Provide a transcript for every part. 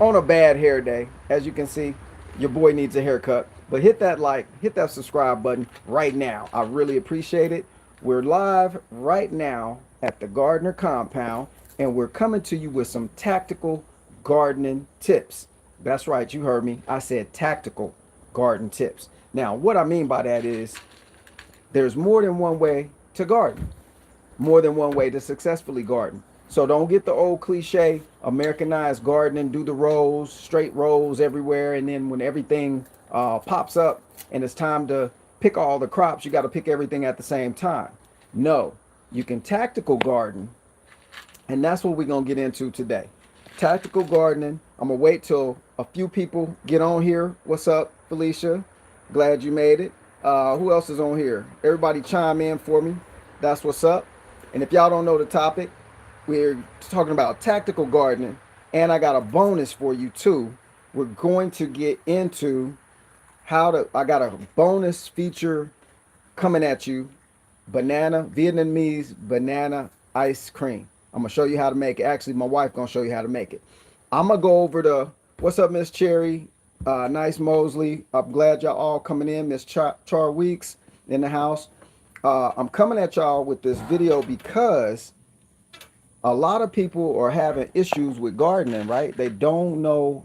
on a bad hair day. As you can see, your boy needs a haircut. But hit that like, hit that subscribe button right now. I really appreciate it. We're live right now at the Gardner compound, and we're coming to you with some tactical gardening tips. That's right, you heard me. I said tactical garden tips. Now, what I mean by that is there's more than one way to garden, more than one way to successfully garden. So don't get the old cliche Americanized gardening, do the rows, straight rows everywhere, and then when everything pops up and it's time to pick all the crops, you got to pick everything at the same time. No, you can tactical garden, and that's what we're going to get into today. Tactical gardening. I'm going to wait till a few people get on here. What's up, Felicia? Glad you made it. Who else is on here? Everybody chime in for me. That's what's up. And if y'all don't know the topic, we're talking about tactical gardening. And I got a bonus for you too. We're going to get into I got a bonus feature coming at you. Vietnamese banana ice cream. I'm gonna show you how to make it. Actually, my wife gonna show you how to make it. I'm gonna go over the what's up, Miss Cherry, nice Mosley. I'm glad y'all all coming in. Miss Char Weeks in the house. I'm coming at y'all with this video because a lot of people are having issues with gardening, right? They don't know.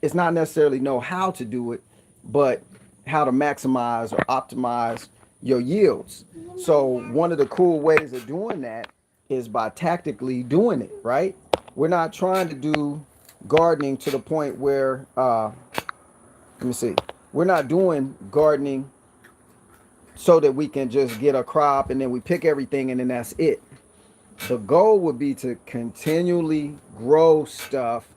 It's not necessarily know how to do it, but how to maximize or optimize your yields. So one of the cool ways of doing that is by tactically doing it, right? We're not trying to do gardening to the point where let me see. We're not doing gardening so that we can just get a crop and then we pick everything and then that's it. The goal would be to continually grow stuff,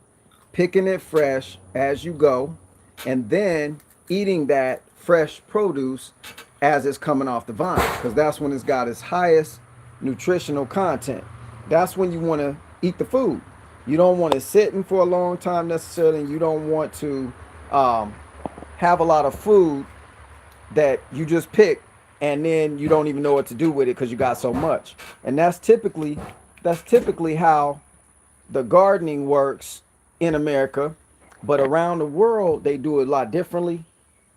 picking it fresh as you go, and then eating that fresh produce as it's coming off the vine, because that's when it's got its highest nutritional content. That's when you want to eat the food. You don't want it sitting for a long time necessarily, and you don't want to have a lot of food that you just pick and then you don't even know what to do with it because you got so much. And that's typically how the gardening works in America, but around the world they do it a lot differently.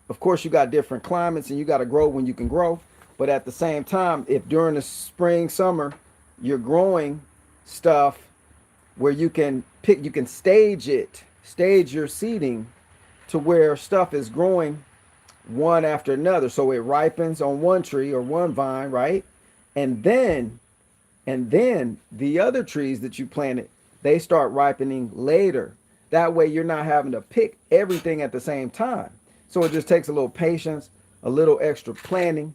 Of course, you got different climates and you got to grow when you can grow, but at the same time, if during the spring, summer, you're growing stuff where you can stage your seeding to where stuff is growing one after another, so it ripens on one tree or one vine, right? And then the other trees that you planted, they start ripening later. That way you're not having to pick everything at the same time. So it just takes a little patience, a little extra planning,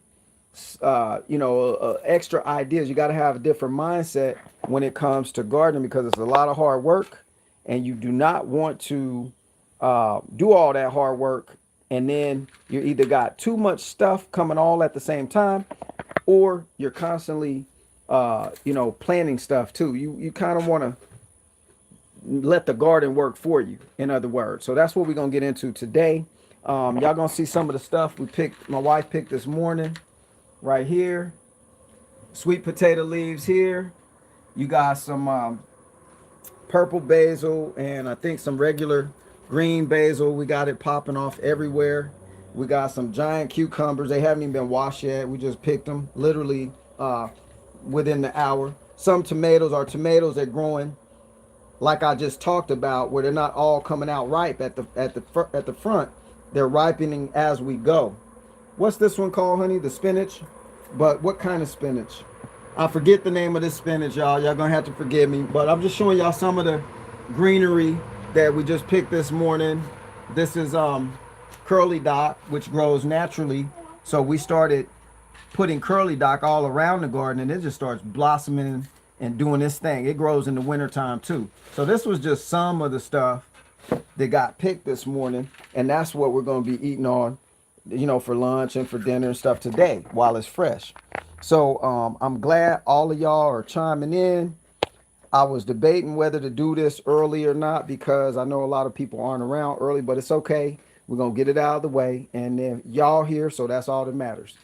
extra ideas. You got to have a different mindset when it comes to gardening because it's a lot of hard work, and you do not want to do all that hard work and then you either got too much stuff coming all at the same time, or you're constantly planting stuff too. You kind of want to let the garden work for you, in other words. So that's what we're gonna get into today. Y'all gonna see some of the stuff my wife picked this morning right here. Sweet potato leaves here. You got some purple basil and I think some regular green basil. We got it popping off everywhere. We got some giant cucumbers. They haven't even been washed yet. We just picked them literally within the hour. Some tomatoes are tomatoes. They're growing like I just talked about, where they're not all coming out ripe at the front. They're ripening as we go. What's this one called, honey? The spinach? But what kind of spinach? I forget the name of this spinach, y'all. Y'all gonna have to forgive me. But I'm just showing y'all some of the greenery that we just picked this morning. This is curly dock, which grows naturally. So we started putting curly dock all around the garden, and it just starts blossoming and doing this thing. It grows in the wintertime too. So this was just some of the stuff that got picked this morning, and that's what we're going to be eating on, for lunch and for dinner and stuff today while it's fresh. So I'm glad all of y'all are chiming in. I was debating whether to do this early or not because I know a lot of people aren't around early, but it's okay. We're going to get it out of the way, and then y'all here, so that's all that matters.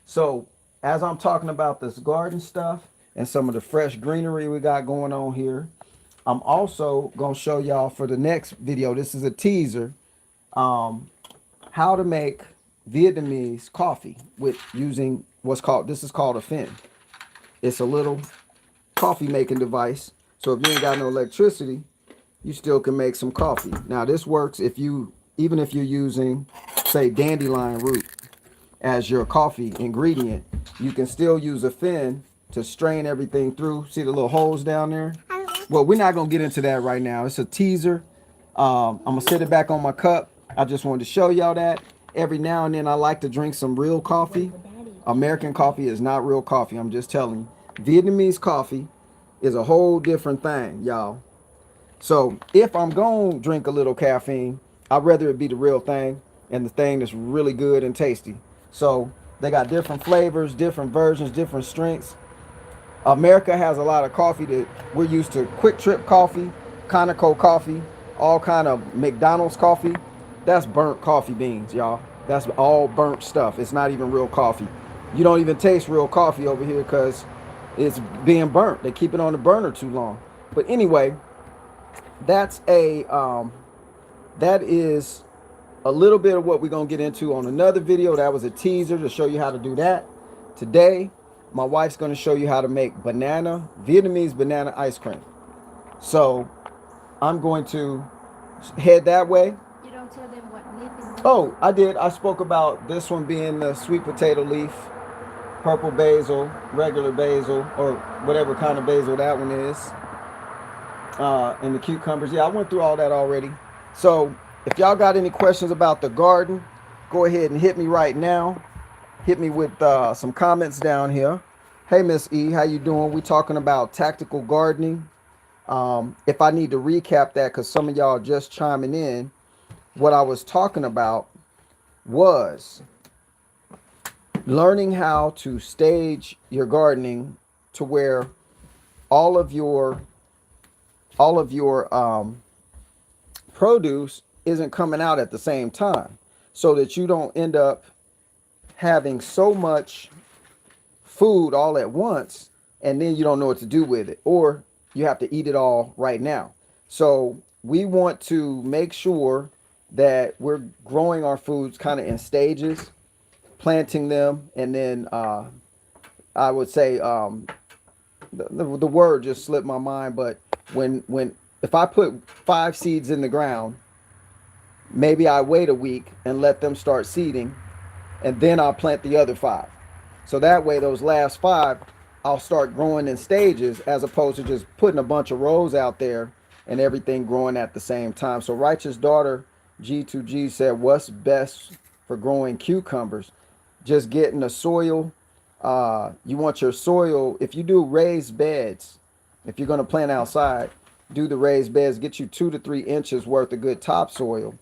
So as I'm talking about this garden stuff and some of the fresh greenery we got going on here, I'm also gonna show y'all for the next video. This is a teaser. Um, how to make Vietnamese coffee with using what's called, this is called a fin. It's a little coffee making device. So if you ain't got no electricity, you still can make some coffee. Now this works if you, even if you're using, say, dandelion root as your coffee ingredient, you can still use a fin to strain everything through. See the little holes down there? Well, we're not gonna get into that right now. It's a teaser. I'm gonna set it back on my cup. I just wanted to show y'all that. Every now and then I like to drink some real coffee. American coffee is not real coffee. I'm just telling you. Vietnamese coffee is a whole different thing, y'all. So if I'm going to drink a little caffeine, I'd rather it be the real thing and the thing that's really good and tasty. So they got different flavors, different versions, different strengths. America has a lot of coffee that we're used to. Quick Trip coffee, Conoco coffee, all kind of McDonald's coffee. That's burnt coffee beans, y'all. That's all burnt stuff. It's not even real coffee. You don't even taste real coffee over here because it's being burnt. They keep it on the burner too long. But anyway, that's that is a little bit of what we're gonna get into on another video. That was a teaser to show you how to do that. Today my wife's gonna show you how to make Vietnamese banana ice cream. So I'm going to head that way. You don't tell them what leaf is. Oh, I did. I spoke about this one being the sweet potato leaf, purple basil, regular basil, or whatever kind of basil that one is. And the cucumbers. Yeah, I went through all that already. So if y'all got any questions about the garden, go ahead and hit me right now. Hit me with some comments down here. Hey, Miss E, how you doing? We talking about tactical gardening. If I need to recap that, because some of y'all just chiming in, what I was talking about was learning how to stage your gardening to where all of your produce isn't coming out at the same time, so that you don't end up having so much food all at once and then you don't know what to do with it, or you have to eat it all right now. So we want to make sure that we're growing our foods kind of in stages, planting them, and then I would say the word just slipped my mind, but when if I put 5 seeds in the ground, maybe I wait a week and let them start seeding, and then I'll plant the other 5. So that way those last 5 I'll start growing in stages, as opposed to just putting a bunch of rows out there and everything growing at the same time. So Righteous Daughter G2G said, what's best for growing cucumbers? Just getting the soil. You want your soil, if you do raised beds, if you're going to plant outside, do the raised beds, get you 2 to 3 inches worth of good topsoil.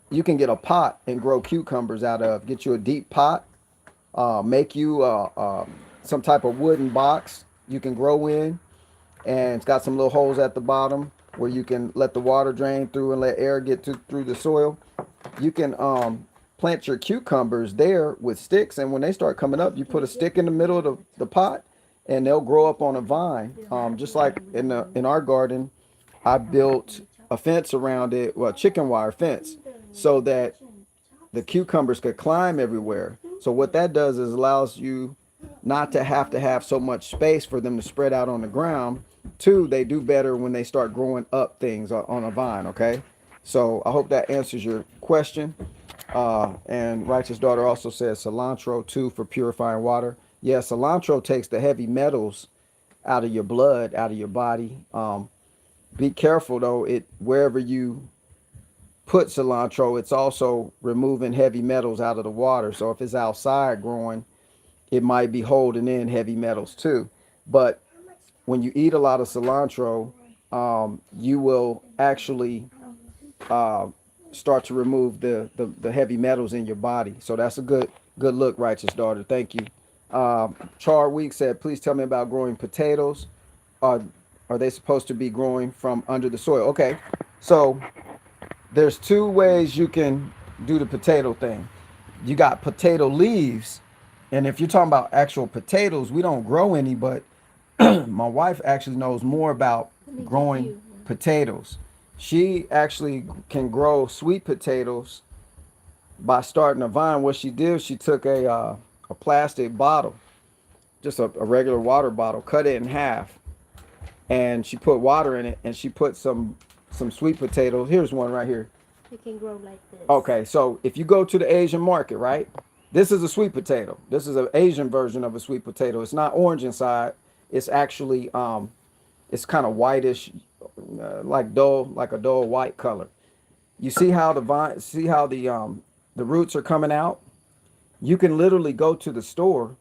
You can get a pot and grow cucumbers out of. Get you a deep pot, make you some type of wooden box you can grow in, and it's got some little holes at the bottom where you can let the water drain through and let air get through the soil. You can plant your cucumbers there with sticks, and when they start coming up, you put a stick in the middle of the pot, and they'll grow up on a vine. Just like in our garden, I built a fence around it, well, a chicken wire fence, so that the cucumbers could climb everywhere. So what that does is allows you not to have so much space for them to spread out on the ground. 2, they do better when they start growing up things on a vine, okay? So I hope that answers your question. And Righteous Daughter also says cilantro too for purifying water. Yeah, cilantro takes the heavy metals out of your blood, out of your body. Be careful though, wherever you put cilantro, it's also removing heavy metals out of the water. So if it's outside growing, it might be holding in heavy metals too. But when you eat a lot of cilantro, you will actually start to remove the heavy metals in your body. So that's a good look, Righteous Daughter. Thank you. Char Week said, please tell me about growing potatoes. Are they supposed to be growing from under the soil? Okay, so there's 2 ways you can do the potato thing. You got potato leaves, and if you're talking about actual potatoes, we don't grow any, but my wife actually knows more about Let me get growing you. potatoes. She actually can grow sweet potatoes by starting a vine. What she did, she took a plastic bottle, just a regular water bottle, cut it in half, and she put water in it, and she put some sweet potatoes. Here's one right here. It can grow like this. Okay, so if you go to the Asian market, right? This is a sweet potato. This is an Asian version of a sweet potato. It's not orange inside. It's actually it's kind of whitish, like a dull white color. You see how the roots are coming out? You can literally go to the store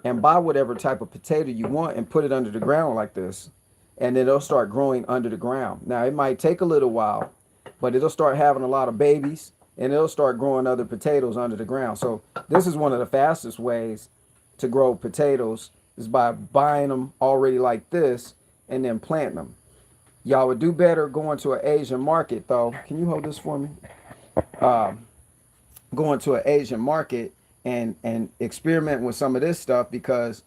and buy whatever type of potato you want and put it under the ground like this, and then it'll start growing under the ground. Now it might take a little while, but it'll start having a lot of babies, and it'll start growing other potatoes under the ground. So this is one of the fastest ways to grow potatoes, is by buying them already like this and then planting them. Y'all would do better going to an Asian market though. Can you hold this for me? Going to an Asian market and experiment with some of this stuff, because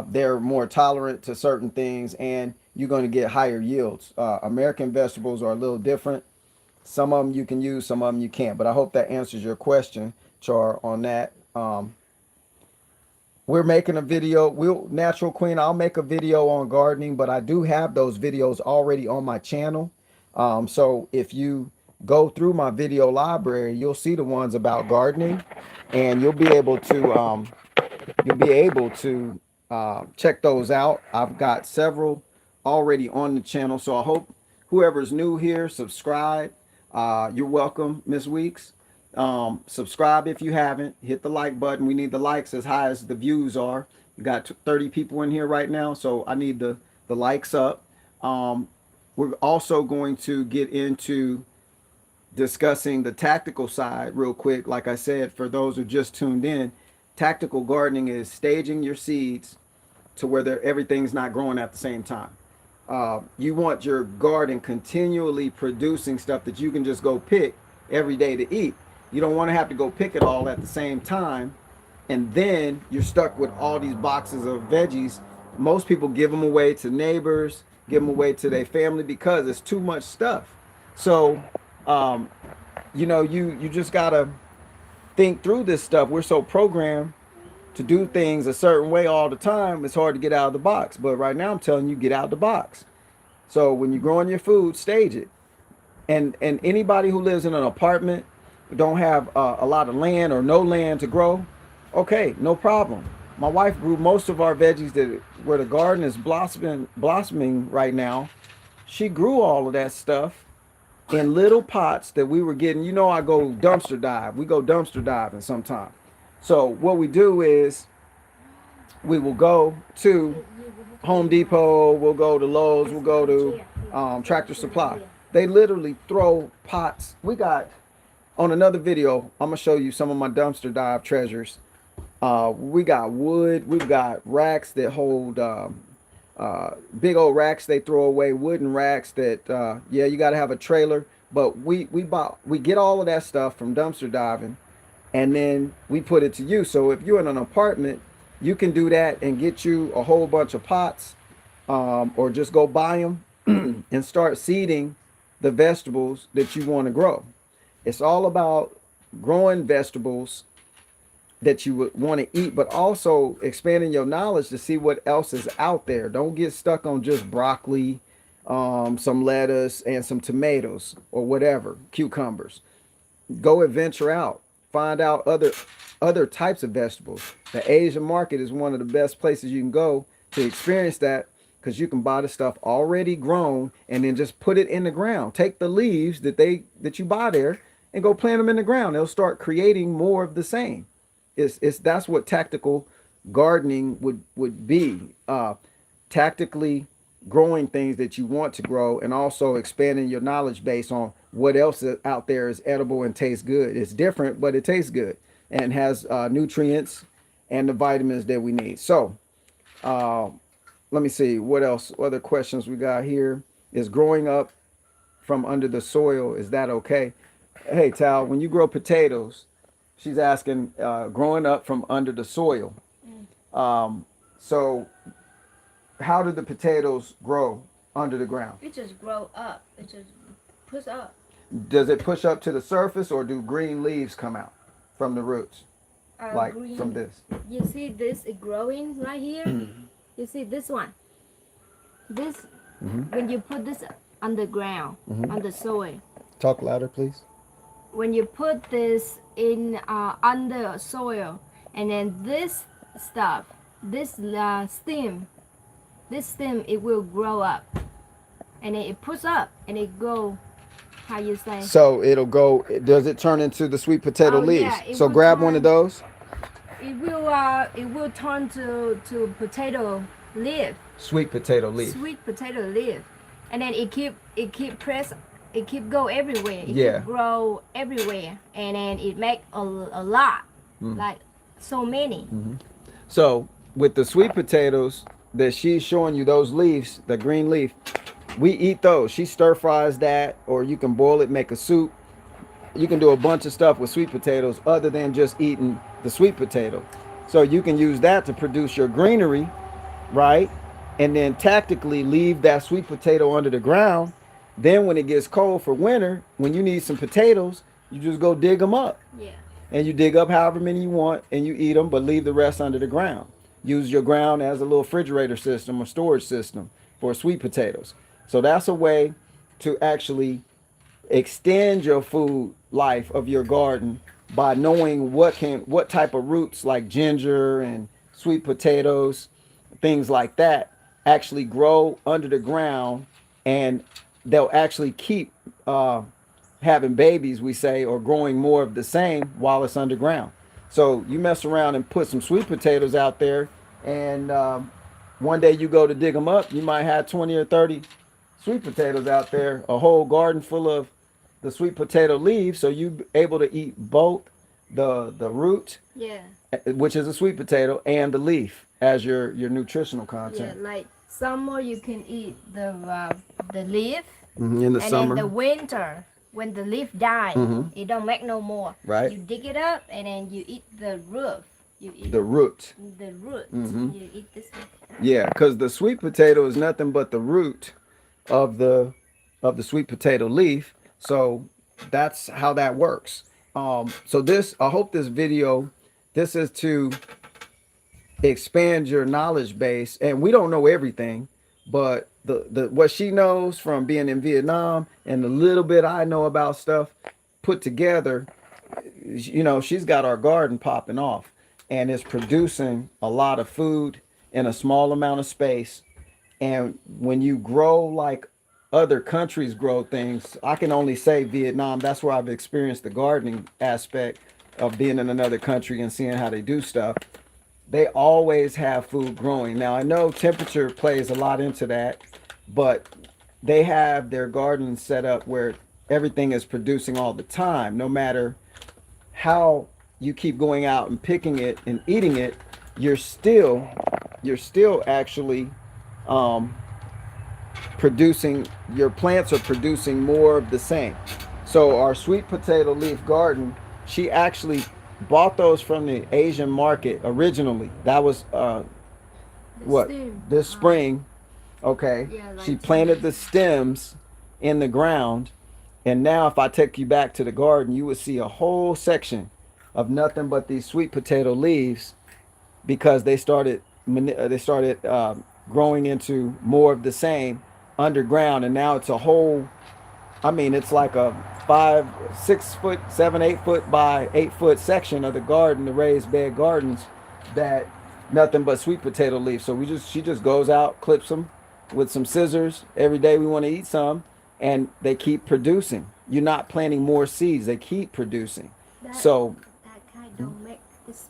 they're more tolerant to certain things, and you're going to get higher yields. American vegetables are a little different. Some of them you can use, some of them you can't. But I hope that answers your question, Char, on that. We're making a video. Natural Queen, I'll make a video on gardening, but I do have those videos already on my channel. So if you go through my video library, you'll see the ones about gardening, and you'll be able to check those out. I've got several already on the channel, so I hope whoever's new here, subscribe. You're welcome, Miss Weeks. Subscribe if you haven't. Hit the like button. We need the likes as high as the views are. We got 30 people in here right now, so I need the likes up. We're also going to get into discussing the tactical side real quick. Like I said, for those who just tuned in, tactical gardening is staging your seeds to where everything's not growing at the same time. You want your garden continually producing stuff that you can just go pick every day to eat. You don't want to have to go pick it all at the same time, and then you're stuck with all these boxes of veggies. Most people give them away to neighbors, give them away to their family, because it's too much stuff. So um, you just gotta think through this stuff. We're so programmed to do things a certain way all the time. It's hard to get out of the box. But right now I'm telling you, get out of the box. So when you're growing your food, stage it. And anybody who lives in an apartment, don't have a lot of land or no land to grow, okay, no problem. My wife grew most of our veggies that where the garden is blossoming right now. She grew all of that stuff in little pots that we were getting. I go dumpster dive. We go dumpster diving sometime. So what we do is we will go to Home Depot, we'll go to Lowe's, we'll go to Tractor Supply. They literally throw pots. We got, on another video, I'm gonna show you some of my dumpster dive treasures. We got wood. We've got racks that hold big old racks they throw away, wooden racks that yeah, you got to have a trailer. But we get all of that stuff from dumpster diving, and then we put it to use. So if you're in an apartment, you can do that and get you a whole bunch of pots, or just go buy them and start seeding the vegetables that you want to grow. It's all about growing vegetables that you would want to eat, but also expanding your knowledge to see what else is out there. Don't get stuck on just broccoli, some lettuce, and some tomatoes or whatever, cucumbers. Go adventure out. Find out other types of vegetables. The Asian market is one of the best places you can go to experience that, because you can buy the stuff already grown and then just put it in the ground. Take the leaves that you buy there and go plant them in the ground. They'll start creating more of the same. It's that's what tactical gardening would be. Tactically growing things that you want to grow, and also expanding your knowledge base on what else out there is edible and tastes good. It's different, but it tastes good and has nutrients and the vitamins that we need. So let me see what else. Other questions we got here is growing up from under the soil. Is that okay? Hey, Tal, when you grow potatoes, she's asking, growing up from under the soil. So how do the potatoes grow? under the ground? It just grow up. It just push up. Does it push up to the surface, or do green leaves come out from the roots, like from Green. this? You see this is growing right here. You see this one. This when you put this underground on the soil. Talk louder, please. When you put this in under soil, and then this stuff, this stem, it will grow up, and then it push up and it go. How you say? So it'll go. Does it turn into the sweet potato Oh, leaves? yeah, it So will grab one of turn. those. It will turn to potato leaf, Sweet potato leaf. sweet potato leaf, and then it keep press, it keep go everywhere. It Yeah. keep grow everywhere, and then it make a lot, like so many. So with the sweet potatoes that she's showing you, those leaves, the green leaf, we eat those. She stir fries that, or you can boil it, make a soup. You can do a bunch of stuff with sweet potatoes other than just eating the sweet potato. So you can use that to produce your greenery, right? And then tactically leave that sweet potato under the ground. Then when it gets cold for winter, when you need some potatoes, you just go dig them up. Yeah. And you dig up however many you want and you eat them, but leave the rest under the ground. Use your ground as a little refrigerator system or storage system for sweet potatoes. So that's a way to actually extend your food life of your garden by knowing what type of roots like ginger and sweet potatoes, things like that, actually grow under the ground, and they'll actually keep having babies, we say, or growing more of the same while it's underground. So you mess around and put some sweet potatoes out there, and one day you go to dig them up, you might have 20 or 30 sweet potatoes out there, a whole garden full of the sweet potato leaves. So you able to eat both the root, Yeah. which is a sweet potato, and the leaf as your nutritional Yeah. content. Like summer, you can eat the leaf, In the and summer, then the winter, when the leaf die, it don't make no more. Right. You dig it up, and then you eat the root. You eat the root. the root. You eat this one. Yeah, because the sweet potato is nothing but the root of the sweet potato leaf. So that's how that works. So this, I hope this video, this is to expand your knowledge base. And we don't know everything, but the what she knows from being in Vietnam and the little bit I know about stuff put together, you know, she's got our garden popping off, and it's producing a lot of food in a small amount of space. And when you grow like other countries grow things, I can only say Vietnam. That's where I've experienced the gardening aspect of being in another country and seeing how they do stuff. They always have food growing. Now, I know temperature plays a lot into that, but they have their garden set up where everything is producing all the time, no matter how you keep going out and picking it and eating it, you're still actually um, producing, your plants are producing more of the same. So our sweet potato leaf garden, she actually bought those from the Asian market originally. That was what, stem. this spring. Okay. Yeah, like She planted the stems in the ground, and now if I take you back to the garden, you would see a whole section of nothing but these sweet potato leaves, because they started growing into more of the same underground, and now it's a whole, I mean, it's like a 5, 6 foot, 7, 8 foot by 8 foot section of the garden, the raised bed gardens, that nothing but sweet potato leaves. So she just goes out, clips them with some scissors every day. We want to eat some, and they keep producing. You're not planting more seeds; they keep producing. That, So, that kind don't make this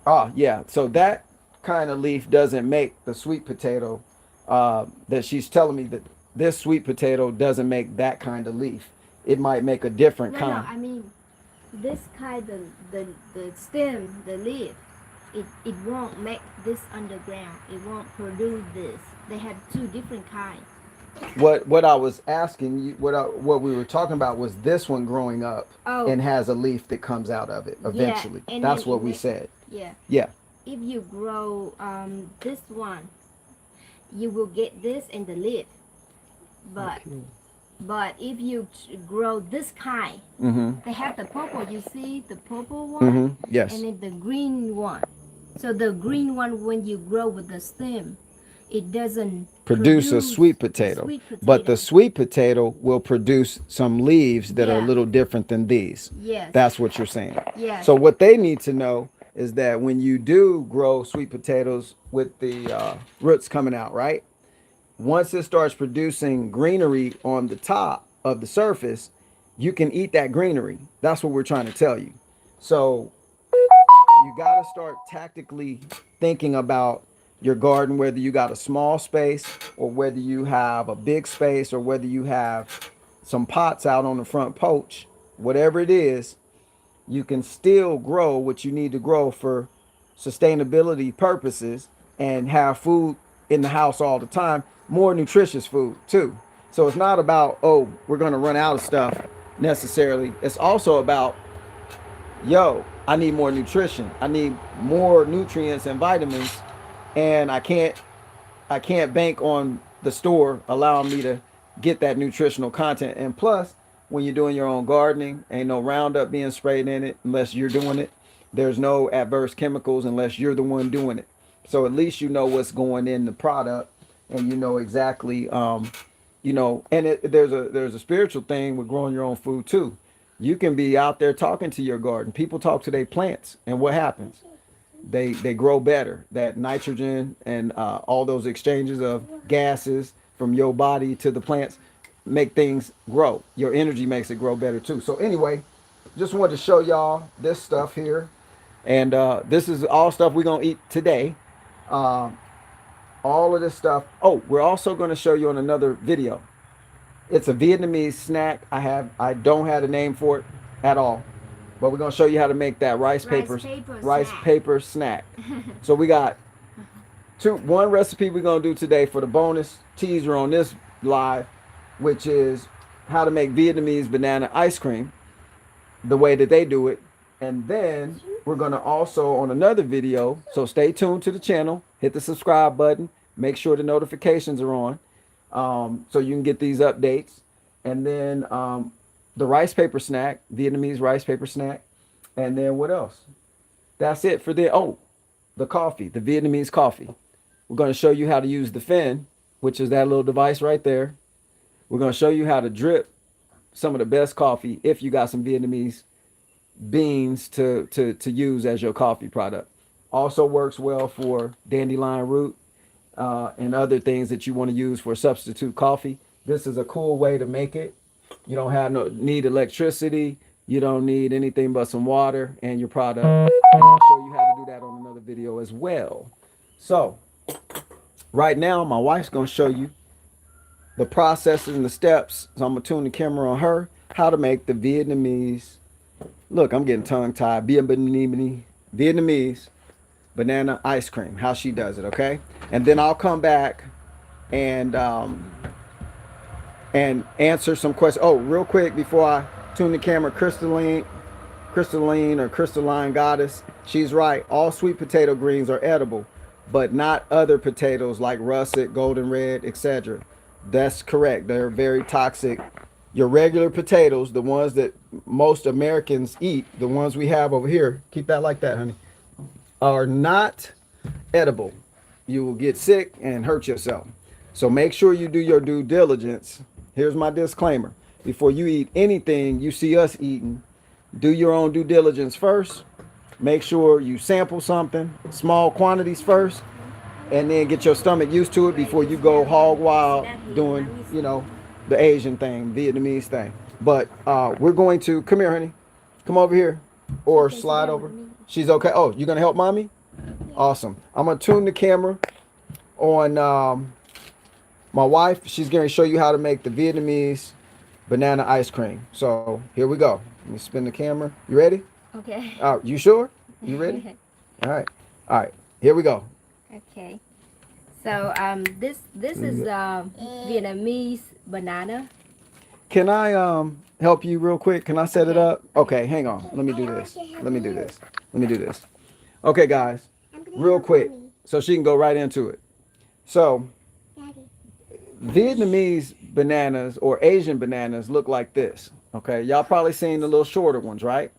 one. yeah. So that kind of leaf doesn't make the sweet potato. That she's telling me that this sweet potato doesn't make that kind of leaf. It might make a different No, kind. I mean this kind, the stem, the leaf. It won't make this underground. It won't produce this. They have two different kinds. What I was asking you, what we were talking about was this one growing up Oh. and has a leaf that comes out of it eventually. and That's then what it we make- said. Yeah. Yeah. If you grow this one, you will get this in the leaf. but but if you grow this kind, they have the purple. You see the purple one, Yes. and then the green one. So the green one, when you grow with the stem, it doesn't Produce a sweet the potato. sweet But the potato. sweet potato will produce some leaves that are a Yeah. little different than these. Yes. That's what you're saying. Yes. So what they need to know is that when you do grow sweet potatoes with the roots coming out, right? Once it starts producing greenery on the top of the surface, you can eat that greenery. That's what we're trying to tell you. So you got to start tactically thinking about your garden, whether you got a small space or whether you have a big space or whether you have some pots out on the front porch, whatever it is, you can still grow what you need to grow for sustainability purposes and have food in the house all the time, more nutritious food too. So it's not about, oh, we're going to run out of stuff necessarily. It's also about, yo, I need more nutrition. I need more nutrients and vitamins, and I can't bank on the store allowing me to get that nutritional content. And plus, when you're doing your own gardening, ain't no Roundup being sprayed in it unless you're doing it. There's no adverse chemicals unless you're the one doing it. So at least you know what's going in the product, and you know exactly, and there's a spiritual thing with growing your own food too. You can be out there talking to your garden. People talk to their plants, and what happens? They grow better. That nitrogen and all those exchanges of gases from your body to the plants make things grow. Your energy makes it grow better too. So anyway, just wanted to show y'all this stuff here, and this is all stuff we're gonna eat today. Uh, all of this stuff. Oh, we're also gonna show you on another video. It's a Vietnamese snack. I don't have a name for it at all, but we're gonna show you how to make that rice snack. paper snack. So we got one recipe we're gonna do today for the bonus teaser on this live, which is how to make Vietnamese banana ice cream the way that they do it. And then we're gonna also on another video, so stay tuned to the channel, hit the subscribe button, make sure the notifications are on, so you can get these updates. And then the rice paper snack, Vietnamese rice paper snack. And then what else? That's it for the coffee, the Vietnamese coffee. We're going to show you how to use the fin, which is that little device right there. We're going to show you how to drip some of the best coffee if you got some Vietnamese beans to use as your coffee product. Also works well for dandelion root and other things that you want to use for substitute coffee. This is a cool way to make it. You don't have need electricity. You don't need anything but some water and your product. And I'll show you how to do that on another video as well. So right now, my wife's going to show you the processes and the steps. So I'm going to tune the camera on her, how to make the Vietnamese. Look, I'm getting tongue tied. Vietnamese banana ice cream, how she does it, okay? And then I'll come back and answer some questions. Oh, real quick before I tune the camera, Crystalline or Crystalline Goddess, she's right. All sweet potato greens are edible, but not other potatoes like russet, golden red, etc. That's correct. They're very toxic. Your regular potatoes, the ones that most Americans eat, the ones we have over here, keep that like that, honey, are not edible. You will get sick and hurt yourself. So make sure you do your due diligence. Here's my disclaimer. Before you eat anything you see us eating, do your own due diligence first. Make sure you sample something, small quantities first, and then get your stomach used to it before you go hog wild doing, the Asian thing, Vietnamese thing. But we're going to, come here, honey. Come over here or slide over. She's okay. Oh, you're going to help mommy? Awesome. I'm going to tune the camera on my wife. She's going to show you how to make the Vietnamese banana ice cream. So here we go. Let me spin the camera. You ready? Okay. You sure? You ready? All right. All right. Here we go. Okay. So this is Vietnamese banana. Can I help you real quick? Can I set it up? Okay, hang on. Let me do this. Let me do this. Okay, guys, real quick, so she can go right into it. So Vietnamese bananas or Asian bananas look like this. Okay, y'all probably seen the little shorter ones, right?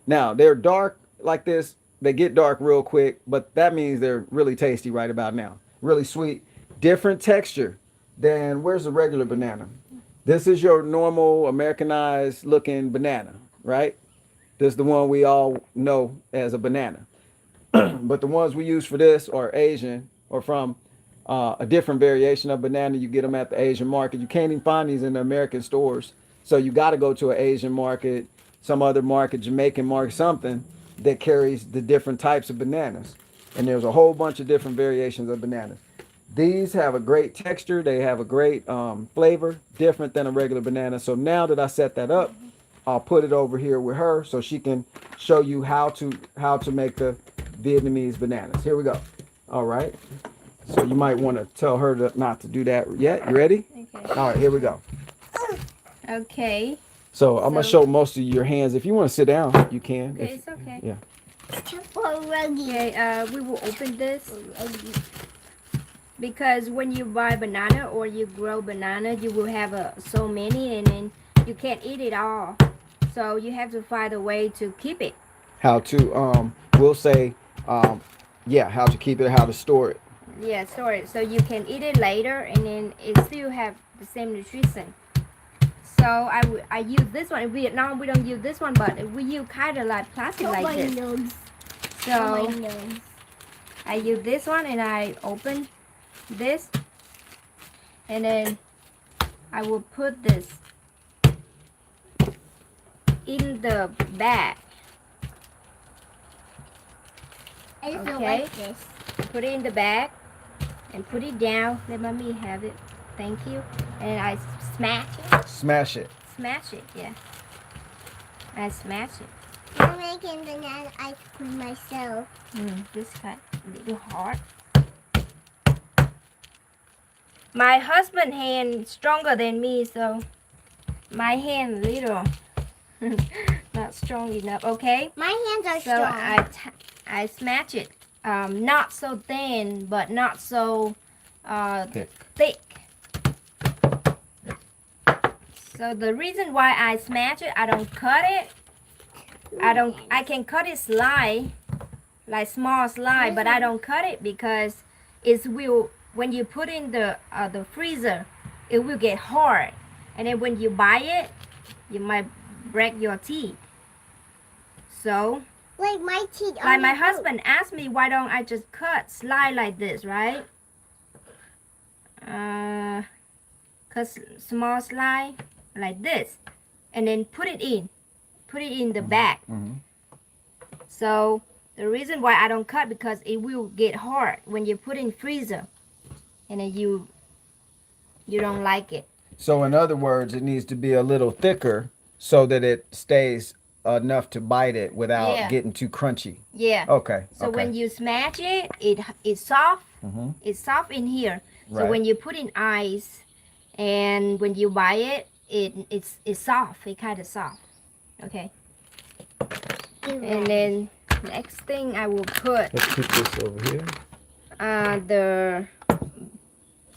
Now they're dark like this. They get dark real quick, but that means they're really tasty right about now. Really sweet, different texture than where's the regular banana? This is your normal Americanized looking banana, right? This is the one we all know as a banana. But the ones we use for this are Asian or from a different variation of banana. You get them at the Asian market. You can't even find these in the American stores. So you got to go to an Asian market, some other market, Jamaican market, something that carries the different types of bananas. And there's a whole bunch of different variations of bananas. These have a great texture. They have a great flavor, different than a regular banana. So now that I set that up, I'll put it over here with her so she can show you how to make the Vietnamese bananas. Here we go. All right. So you might want to tell her not to do that yet. You ready? Okay. All right, here we go. Okay. So I'm gonna show most of your hands. If you want to sit down, you can. Okay, it's okay. Yeah. Okay, we will open this because when you buy banana or you grow banana, you will have so many, and then you can't eat it all. So you have to find a way to keep it. How to we'll say yeah, how to keep it, how to store it. Yeah, store it so you can eat it later, and then it still have the same nutrition. So I use this one. In Vietnam, we don't use this one, but we use kind of like plastic like this. So I use this one, and I open this, and then I will put this in the bag. Okay, put it in the bag and put it down. Let mommy have it. Thank you. And I smash it. Smash it. Smash it, yeah. I smash it. I'm making banana ice cream myself. This cut a little hard. My husband's hand stronger than me, so my hand little not strong enough. Okay. My hands are So strong. I smash it. Not so thin, but not so thick. So the reason why I smash it, I don't cut it. I can cut it slice, like small slice, but I don't cut it because it will, when you put in the freezer, it will get hard, and then when you buy it, you might break your teeth. So Like my teeth. like my husband asked me, why don't I just cut slice like this, right? Cut small slice like this, and then put it in the bag. So the reason why I don't cut, because it will get hard when you put in freezer, and then you don't like it. So in other words, it needs to be a little thicker so that it stays enough to bite it without getting too crunchy. Yeah. Okay. So when you smash it, it's soft. It's soft in here. So Right. when you put in ice, and when you buy it, it's soft. It kind of soft. Okay. And then next thing I will put Let's keep this over here. the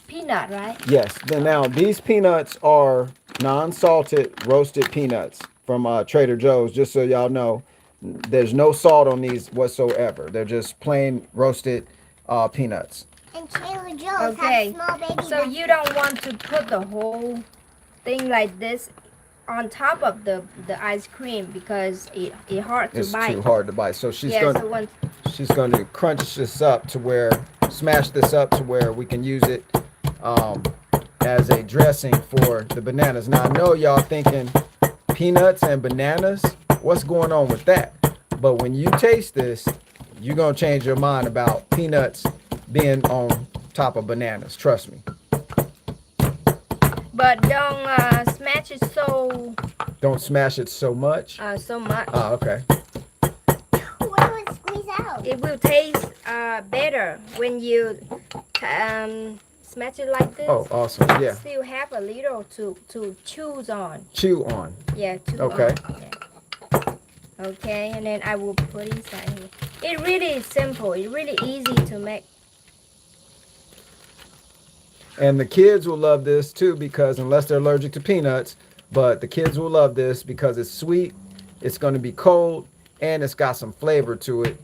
peanut, right? Yes. Then now these peanuts are non-salted roasted peanuts from Trader Joe's. Just so y'all know, there's no salt on these whatsoever. They're just plain roasted peanuts. And Trader Joe's Okay. have small baby So you don't want to put the whole thing like this on top of the ice cream, because it hard to It's bite. too hard to bite. So she's Yeah. going So once she's going to crunch this up to where, smash this up to where we can use it as a dressing for the bananas. Now I know y'all thinking peanuts and bananas, what's going on with that? But when you taste this, you're going to change your mind about peanuts being on top of bananas. Trust me. But don't smash it so Don't smash it so much. so much. Oh, okay. What do it squeeze out? It will taste better when you smash it like this. Oh, awesome. Yeah. Still have a little to chew on. Chew on. Yeah. Chew Okay. On. Yeah. Okay, and then I will put inside here. It really is simple. It's really easy to make. And the kids will love this too because unless they're allergic to peanuts, but the kids will love this because it's sweet, it's going to be cold, and it's got some flavor to it.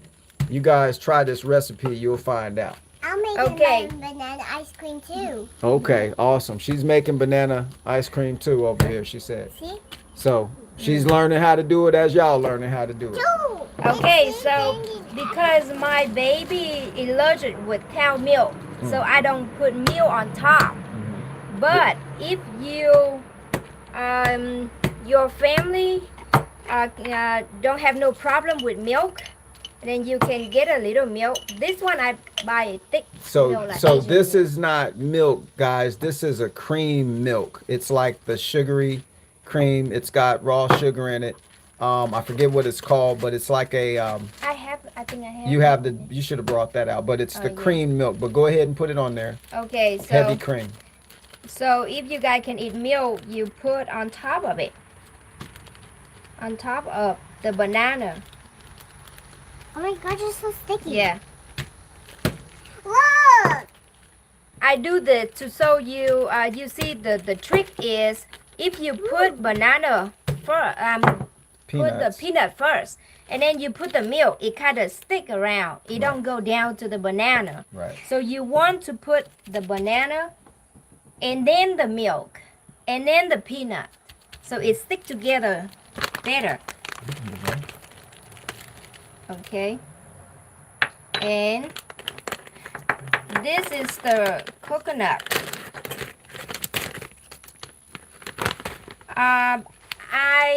You guys try this recipe, you'll find out. I'll make Okay. banana ice cream too. Okay, awesome. She's making banana ice cream too over here, she said. See? So she's learning how to do it as y'all learning how to do it. Two. Okay, so because my baby is allergic with cow milk, so I don't put milk on top. But if you, your family don't have no problem with milk, then you can get a little milk. This one I buy thick So milk. Like so Asian this milk. is not milk, guys. This is a cream milk. It's like the sugary cream. It's got raw sugar in it. I forget what it's called, but it's like a I think I have. you should have brought that out, but it's the yeah. cream milk. But go ahead and put it on there. Okay, so Heavy cream. so if you guys can eat milk, you put on top of it. On top of the banana. Oh my god, you're so sticky. Yeah. Look! I do this to show you. You see, the trick is if you put banana first, put the Peanuts. peanut first, and then you put the milk. It kind of stick around. It don't go down to the banana. Right. So you want to put the banana, and then the milk, and then the peanut, so it stick together better. Okay. And this is the coconut.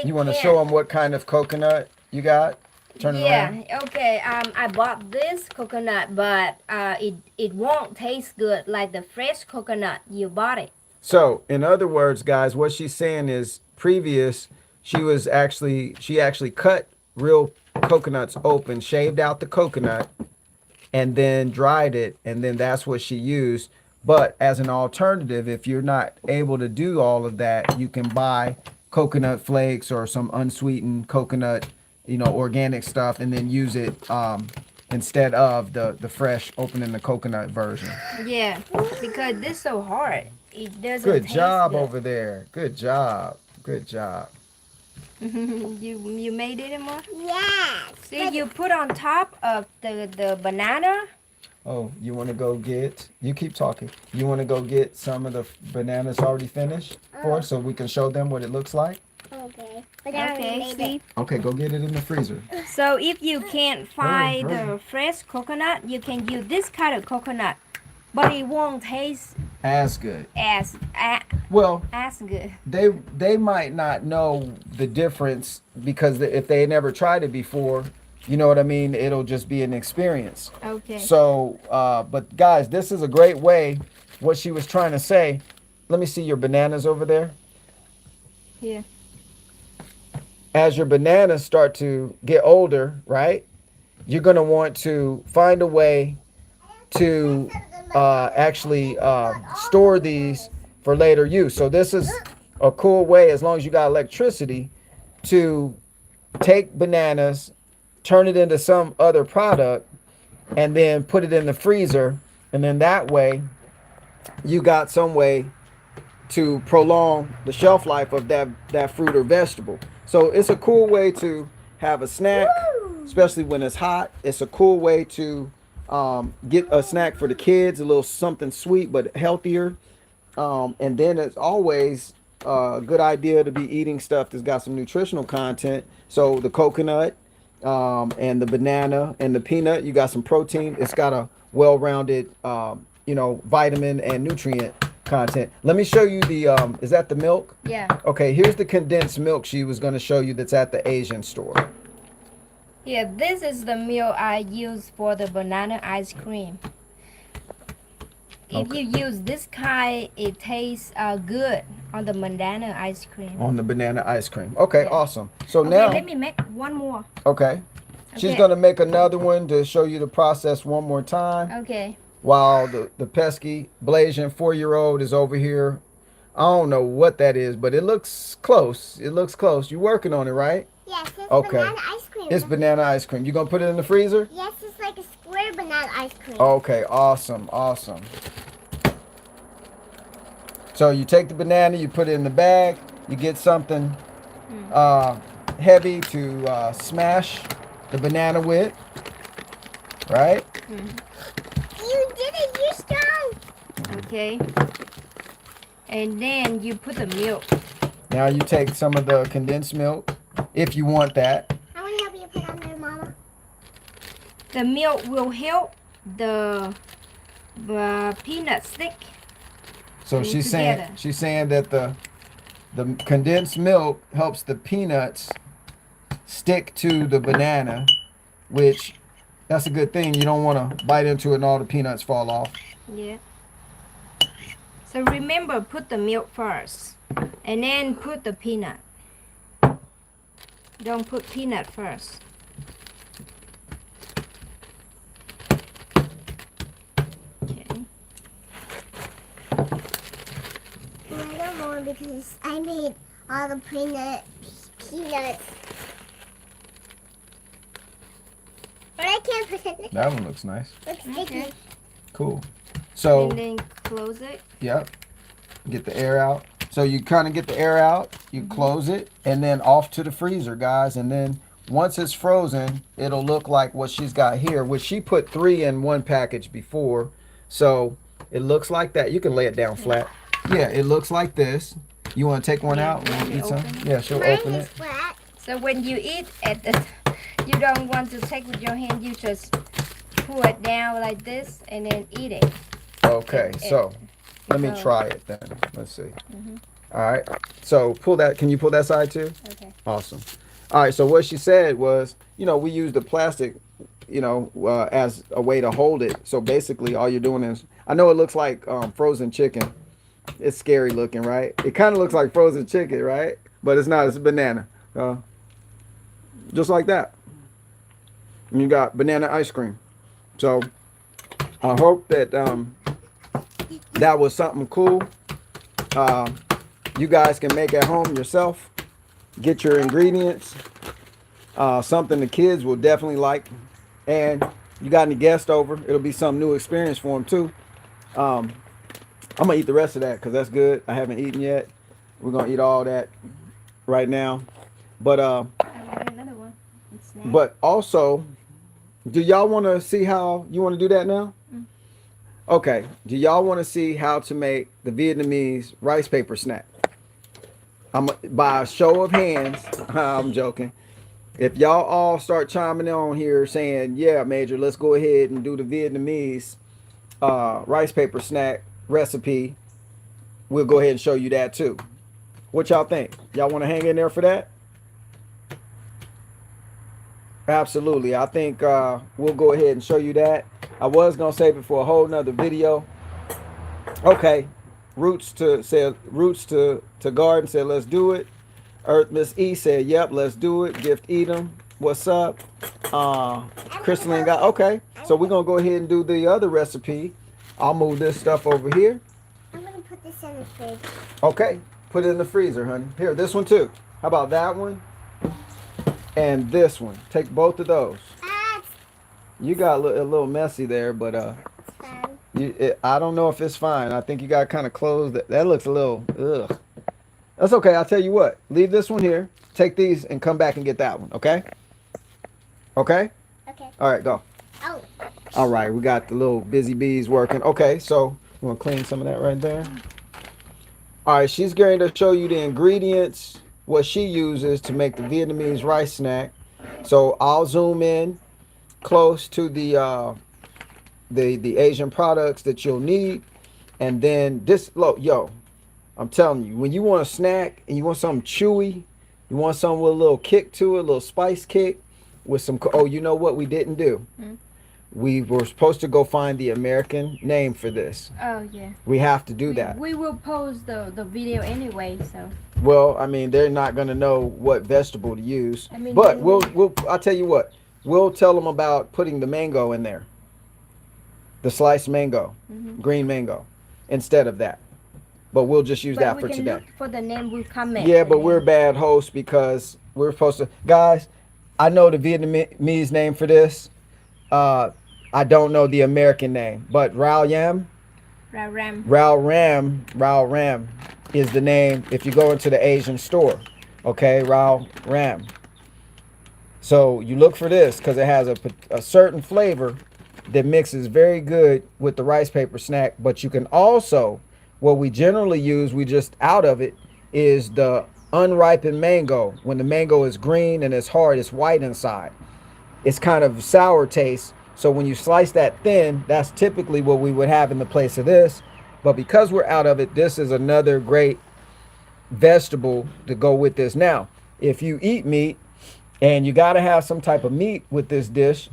You want to show them what kind of coconut you got? Turn it around. Yeah, okay. I bought this coconut, but it won't taste good like the fresh coconut you bought it. So, in other words, guys, what she's saying is previous, she actually cut real coconuts open, shaved out the coconut, and then dried it, and then that's what she used. But as an alternative, if you're not able to do all of that, you can buy coconut flakes or some unsweetened coconut, organic stuff, and then use it instead of the fresh opening the coconut version. Yeah, because this so hard. It doesn't Good taste job good. over there. Good job. Good job. You made it more? Yes. See, you put on top of the banana. Oh, you want to go get, you keep talking. You want to go get some of the bananas already finished for us so we can show them what it looks like? Okay. But I already Okay, made see. it. Okay, go get it in the freezer. So if you can't find hurry. the fresh coconut, you can use this kind of coconut, but it won't taste As good. as Well, good. they might not know the difference because if they never tried it before, you know what I mean? It'll just be an experience. Okay. So, but guys, this is a great way. What she was trying to say. Let me see your bananas over there. Here. As your bananas start to get older, right? You're gonna want to find a way to actually store these for later use. So this is a cool way, as long as you got electricity, to take bananas, turn it into some other product, and then put it in the freezer, and then that way you got some way to prolong the shelf life of that fruit or vegetable. So it's a cool way to have a snack, especially when it's hot. It's a cool way to get a snack for the kids, a little something sweet but healthier. And then it's always a good idea to be eating stuff that's got some nutritional content. So the coconut and the banana and the peanut, you got some protein. It's got a well-rounded, vitamin and nutrient content. Let me show you the, is that the milk? Yeah. Okay, here's the condensed milk she was going to show you that's at the Asian store. Yeah, this is the milk I use for the banana ice cream. If Okay. you use this kind, it tastes good on the banana ice cream. On the banana ice cream. Okay, Yeah. awesome. So Okay, now, let me make one more. okay. She's Okay. going to make another one to show you the process one more time. Okay. While the pesky Blasian 4-year-old is over here. I don't know what that is, but it looks close. It looks close. You're working on it, right? Yes, it's Okay. banana ice cream. It's banana ice cream. You gonna put it in the freezer? Yes, it's like a square banana ice cream. Okay, awesome, awesome. So you take the banana, you put it in the bag, you get something heavy to smash the banana with, right? You did it. You're strong. Okay. And then you put the milk. Now you take some of the condensed milk, if you want that. I want to help you put on there, Mama. The milk will help the peanut stick. So she's saying that the condensed milk helps the peanuts stick to the banana, which that's a good thing. You don't want to bite into it and all the peanuts fall off. Yeah. So remember, put the milk first, and then put the peanut. Don't put peanut first. Okay. I don't more because I made all the peanuts. But I can't put it. That one looks nice. Looks sticky. Okay. Cool. So, And then close it. yep. Get the air out. So you kind of get the air out, you close it, and then off to the freezer, guys. And then once it's frozen, it'll look like what she's got here, which she put 3 in one package before. So it looks like that. You can lay it down flat. Yeah, it looks like this. You want to take one out? let Want me to eat some? open it. Yeah, she'll Mine open is it. flat. So when you eat you don't want to take with your hand. You just pull it down like this and then eat it. Okay, so let me so- try it then. Let's see. All right. So pull that. Can you pull that side too? Okay. Awesome. All right. So what she said was, we use the plastic, as a way to hold it. So basically, all you're doing is, I know it looks like frozen chicken. It's scary looking, right? It kind of looks like frozen chicken, right? But it's not. It's a banana. Just like that. And you got banana ice cream. So I hope that that was something cool. You guys can make at home yourself. Get your ingredients. Something the kids will definitely like. And you got any guests over, it'll be some new experience for them too. I'm gonna eat the rest of that because that's good. I haven't eaten yet. We're gonna eat all that right now. But I got another one. It's snack. but also, do y'all want to see how you want to do that now? Okay. Do y'all want to see how to make the Vietnamese rice paper snack? By a show of hands, I'm joking. If y'all all start chiming in on here saying, yeah, Major, let's go ahead and do the Vietnamese rice paper snack recipe, we'll go ahead and show you that too. What y'all think? Y'all want to hang in there for that? Absolutely. I think we'll go ahead and show you that. I was going to save it for a whole nother video. Okay. Roots to Garden said, let's do it. Earth Miss E said, yep, let's do it. Gift Edom, what's up? Crystalline got, okay. So we're going to go ahead and do the other recipe. I'll move this stuff over here. I'm going to put this in the fridge. Okay. Put it in the freezer, honey. Here, this one too. How about that one? And this one. Take both of those. You got a little messy there, but It's fine. I don't know if it's fine. I think you got kind of closed. That looks a little, ugh. That's okay. I'll tell you what. Leave this one here. Take these and come back and get that one. Okay? Okay? Okay. All right, go. Oh. All right, we got the little busy bees working. Okay, so you want to clean some of that right there? All right, she's going to show you the ingredients, what she uses to make the Vietnamese rice snack. So I'll zoom in close to the Asian products that you'll need, and then this. Look, yo, I'm telling you, when you want a snack and you want something chewy, you want something with a little kick to it, a little spice kick, with some. Oh, you know what we didn't do? We were supposed to go find the American name for this. Oh yeah. We have to do that. We will post the video anyway, so. Well, I mean, they're not gonna know what vegetable to use. I mean, but they we'll. I'll tell you what. We'll tell them about putting the mango in there. The sliced mango, green mango, instead of that. But we'll just use that for today. Look for the name will comment. Yeah, but we're bad hosts because we're supposed to. Guys, I know the Vietnamese name for this. I don't know the American name, but Rao Yam. Rao Ram is the name if you go into the Asian store. Okay, Rao Ram. So you look for this because it has a certain flavor that mixes very good with the rice paper snack. But you can also, what we generally use, we just out of it, is the unripened mango. When the mango is green and it's hard, it's white inside. It's kind of sour taste. So when you slice that thin, that's typically what we would have in the place of this. But because we're out of it, this is another great vegetable to go with this. Now, if you eat meat, and you got to have some type of meat with this dish.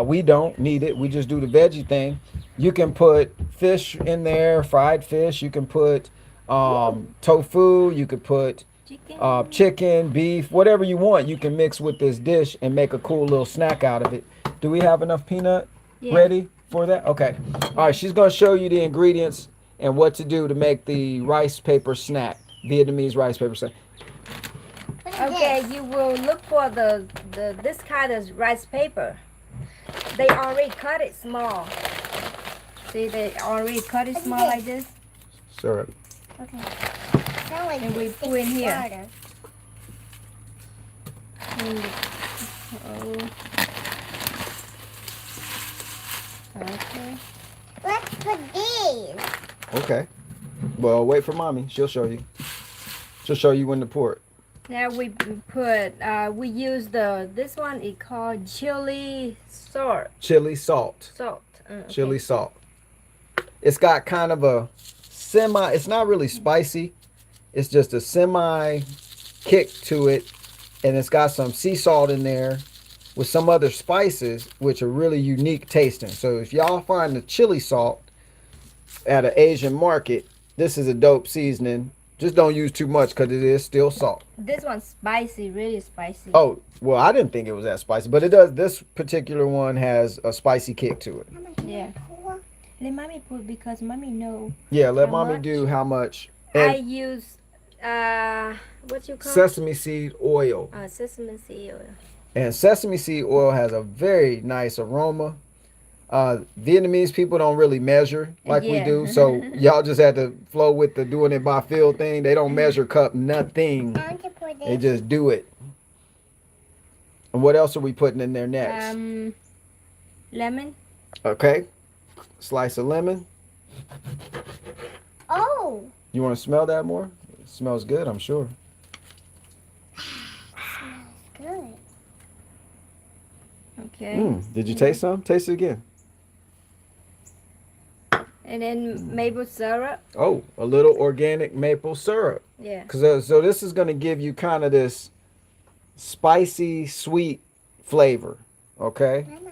We don't need it. We just do the veggie thing. You can put fish in there, fried fish. You can put tofu. You could put chicken, beef, whatever you want. You can mix with this dish and make a cool little snack out of it. Do we have enough peanut ready for that? Okay. All right. She's going to show you the ingredients and what to do to make the rice paper snack, Vietnamese rice paper snack. Okay, you will look for the this kind of rice paper. They already cut it small. See, they already cut it small like this. Syrup. Okay. Now like And we put in here. water. Okay. Let's put these. Okay. Well, wait for mommy. She'll show you. She'll show you when to pour it. Now we put we use this one is called chili salt. Chili salt. Okay. Chili salt. It's got kind of a semi, it's not really spicy. It's just a semi kick to it. And it's got some sea salt in there with some other spices, which are really unique tasting. So if y'all find the chili salt at an Asian market, this is a dope seasoning. Just don't use too much because it is still salt. This one's spicy, really spicy. Oh, well, I didn't think it was that spicy, but it does. This particular one has a spicy kick to it. Yeah. Let mommy put because mommy know. Yeah, let How mommy much? do how much. I And use what you call sesame seed oil. sesame seed oil. And sesame seed oil has a very nice aroma. Vietnamese people don't really measure like we Yeah. do, so y'all just had to flow with the doing it by feel thing. They don't measure cup nothing. I want to put They this. just do it. And what else are we putting in there next? Lemon. Okay, slice of lemon. Oh, You want to smell that more? It smells good, I'm sure. good. Okay. Did you taste some? Taste it again. And then maple syrup. Oh, a little organic maple syrup. Yeah. So this is going to give you kind of this spicy, sweet flavor. Okay. Mama,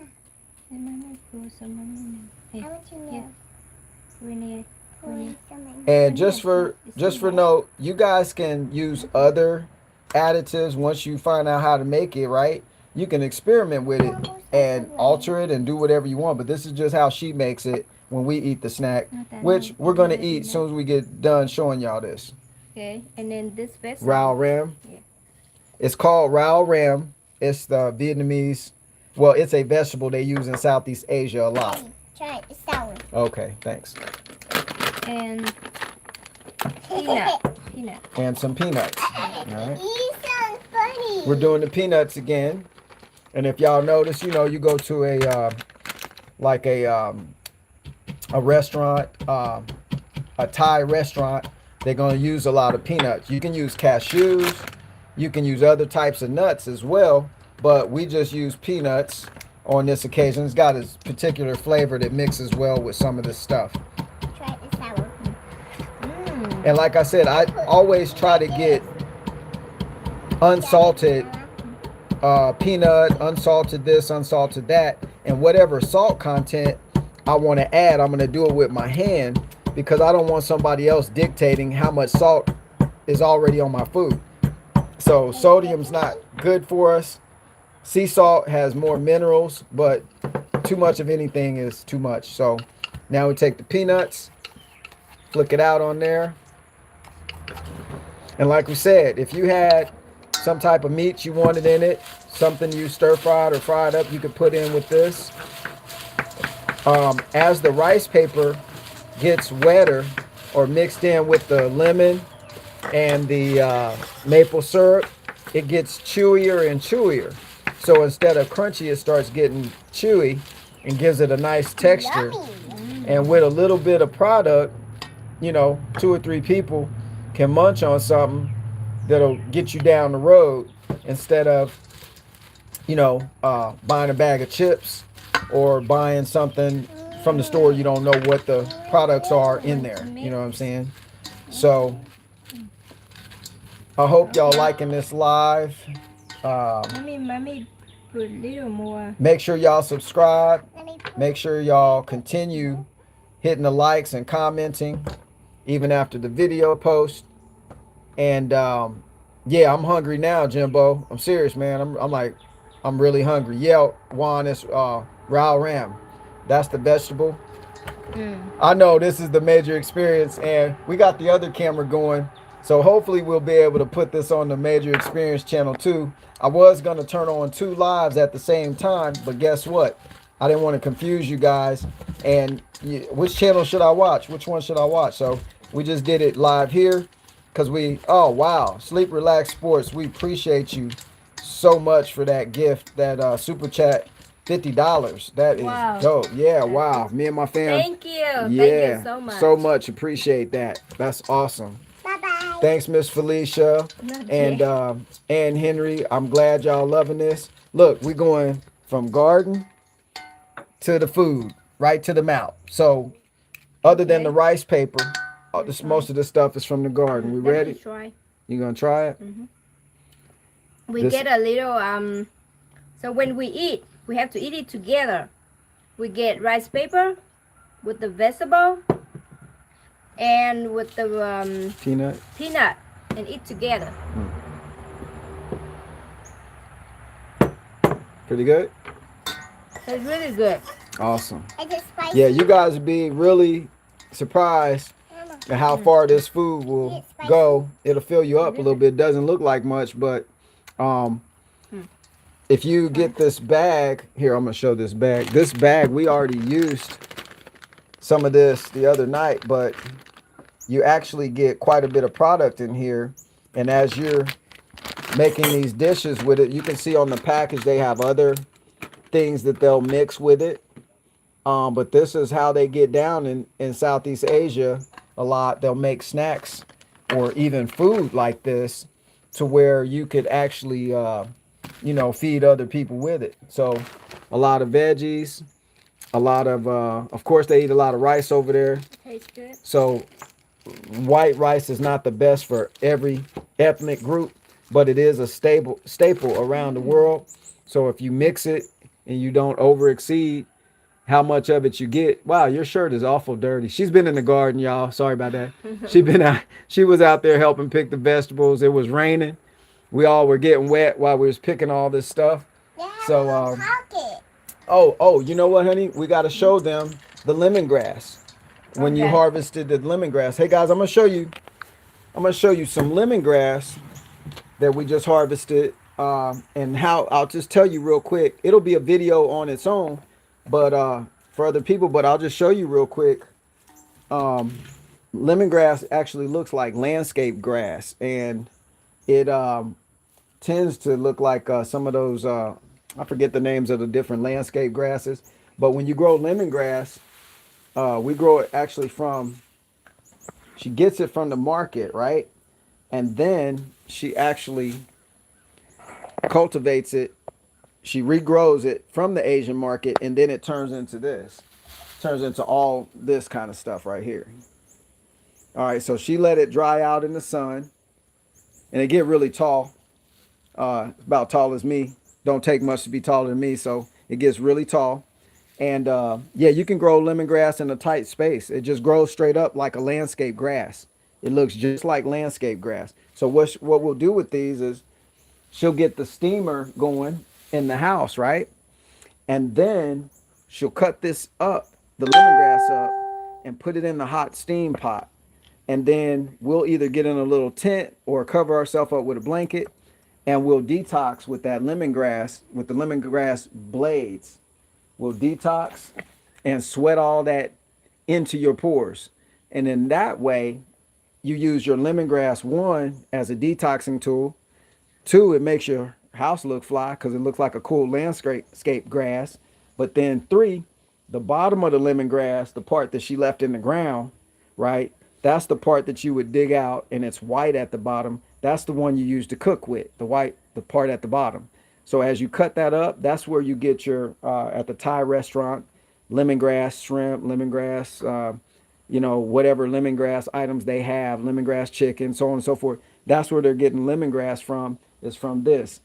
And mommy put some I want to know. really. Pour some in. And just for note, you guys can use other additives once you find out how to make it, right? You can experiment with it and alter it and do whatever you want. But this is just how she makes it when we eat the snack, which we're going to eat as soon as we get done showing y'all this. Okay. And then this vegetable. Rao Ram. Yeah. It's called Rao Ram. It's the Vietnamese, well, it's a vegetable they use in Southeast Asia a lot. Try it. It's sour. Okay, thanks. And peanut. And some peanuts. All right. You sound funny. We're doing the peanuts again. And if y'all notice, you know, you go to a restaurant, a Thai restaurant, they're going to use a lot of peanuts. You can use cashews. You can use other types of nuts as well. But we just use peanuts on this occasion. It's got a particular flavor that mixes well with some of this stuff. Try it. It's sour. And like I said, I always try to get unsalted peanut, unsalted this, unsalted that, and whatever salt content I want to add, I'm going to do it with my hand because I don't want somebody else dictating how much salt is already on my food. So sodium's not good for us. Sea salt has more minerals, but too much of anything is too much. So now we take the peanuts, flick it out on there. And like we said, if you had some type of meat you wanted in it, something you stir fried or fried up, you could put in with this. As the rice paper gets wetter or mixed in with the lemon and the maple syrup, it gets chewier and chewier. So instead of crunchy, it starts getting chewy and gives it a nice texture. Yummy. And with a little bit of product, you know, 2 or 3 people can munch on something that'll get you down the road instead of, you know, buying a bag of chips or buying something from the store. You don't know what the products are in there. You know what I'm saying? So I hope y'all liking this live. Mommy, put a little more. Make sure y'all subscribe. Let me put Make sure y'all continue hitting the likes and commenting even after the video post. And yeah, I'm hungry now, Jimbo. I'm serious, man. I'm really hungry. Yeah, Juan, it's Rao Ram. That's the vegetable. I know this is the major experience, and we got the other camera going. So hopefully we'll be able to put this on the major experience channel too. I was going to turn on 2 lives at the same time, but guess what? I didn't want to confuse you guys. And which channel should I watch? Which one should I watch? So we just did it live here because oh, wow. Sleep Relax Sports. We appreciate you so much for that gift, that super chat. $50. That is dope. Yeah, wow. Me and my fam. Thank you. Yeah, Thank you so much. so much. Appreciate that. That's awesome. bye-bye. Thanks, Miss Felicia and Henry. I'm glad y'all loving this. Look, we're going from garden to the food, right to the mouth. So, other than the rice paper, most of the stuff is from the garden. We ready? Try. You gonna try it? We get a little so when we eat, we have to eat it together. We get rice paper with the vegetable and with the peanut and eat together. Pretty good? It's really good. Awesome. It's just spicy. Yeah, you guys would be really surprised at how far this food will go. It'll fill you up a little bit. Doesn't look like much, but if you get this bag, here, I'm going to show this bag. This bag, we already used some of this the other night, but you actually get quite a bit of product in here. And as you're making these dishes with it, you can see on the package they have other things that they'll mix with it. But this is how they get down in Southeast Asia a lot. They'll make snacks or even food like this to where you could actually feed other people with it. So a lot of veggies, a lot of course they eat a lot of rice over there. Tastes good. So white rice is not the best for every ethnic group, but it is a staple around the world. So if you mix it and you don't over exceed how much of it you get. Wow, your shirt is awful dirty. She's been in the garden, y'all. Sorry about that. She was out there helping pick the vegetables. It was raining. We all were getting wet while we was picking all this stuff. Yeah, So pocket. you know what, honey? We got to show them the lemongrass. When you harvested the lemongrass. Hey guys, I'm gonna show you some lemongrass that we just harvested. And how, I'll just tell you real quick. It'll be a video on its own, but for other people, but I'll just show you real quick. Lemongrass actually looks like landscape grass, and it tends to look like some of those I forget the names of the different landscape grasses, but when you grow lemongrass, we grow it actually she gets it from the market, right? And then she actually cultivates it. She regrows it from the Asian market, and then it turns into all this kind of stuff right here. All right, so she let it dry out in the sun, and it get really tall, about tall as me. Don't take much to be taller than me, so it gets really tall. And yeah, you can grow lemongrass in a tight space. It just grows straight up like a landscape grass. It looks just like landscape grass. So what we'll do with these is she'll get the steamer going in the house, right? And then she'll cut this up, the lemongrass up, and put it in the hot steam pot. And then we'll either get in a little tent or cover ourselves up with a blanket, and we'll detox with that lemongrass, with the lemongrass blades. We'll detox and sweat all that into your pores. And in that way, you use your lemongrass, one, as a detoxing tool. Two, it makes your house look fly because it looks like a cool landscape grass. But then three, the bottom of the lemongrass, the part that she left in the ground, right? That's the part that you would dig out and it's white at the bottom. That's the one you use to cook with, the white, the part at the bottom. So as you cut that up, that's where you get your, at the Thai restaurant, lemongrass shrimp, lemongrass, whatever lemongrass items they have, lemongrass chicken, so on and so forth. That's where they're getting lemongrass from, is from this.